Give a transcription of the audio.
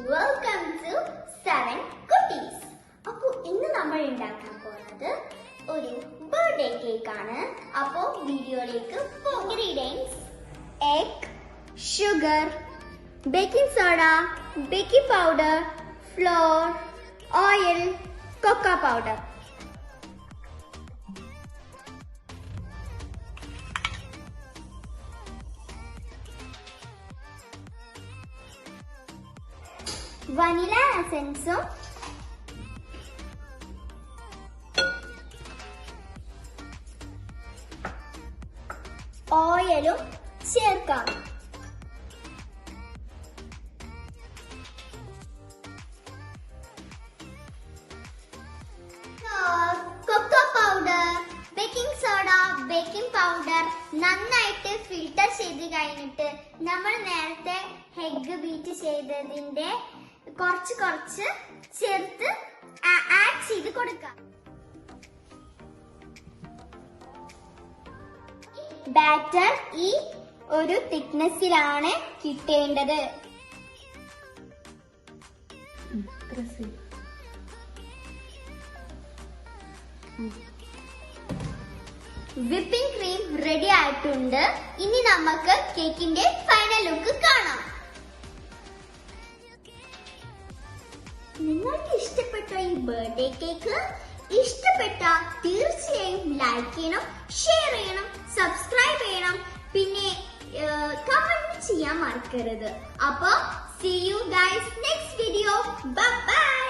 Welcome to 7 കുട്ടീസ്. അപ്പോൾ ഇന്ന് നമ്മൾ ഉണ്ടാക്കാൻ പോകുന്നത് ഒരു ബർത്ത്ഡേ കേക്ക് ആണ്. അപ്പോൾ വീഡിയോയിലേക്ക് ingredients: egg, sugar, baking soda, baking powder, flour, oil, cocoa powder. Vanilla എസൻസും ഓയിലും ചേർക്കാം. Cocoa powder, baking soda, baking powder നന്നായിട്ട് ഫിൽട്ടർ ചെയ്ത് കഴിഞ്ഞിട്ട് നമ്മൾ നേരത്തെ എഗ് ബീറ്റ് ചെയ്തതിന്റെ കുറച്ച് ചേർത്ത് ആഡ് ചെയ്ത് കൊടുക്കാം. ബാറ്റർ ഈ ഒരു തിക്നെസ്സിലാണ് കിട്ടേണ്ടത്. വിപ്പിംഗ് ക്രീം റെഡി ആയിട്ടുണ്ട്. ഇനി നമുക്ക് കേക്കിന്റെ ഫൈനൽ ലുക്ക് കാണാം. നിങ്ങൾക്ക് ഇഷ്ടപ്പെട്ട ഈ ബർത്ത്ഡേ കേക്ക് ഇഷ്ടപ്പെട്ട തീർച്ചയായും ലൈക്ക് ചെയ്യണം, ഷെയർ ചെയ്യണം, സബ്സ്ക്രൈബ് ചെയ്യണം, പിന്നെ കമന്റ് ചെയ്യാൻ മറക്കരുത്. അപ്പോൾ see you guys next video. Bye bye.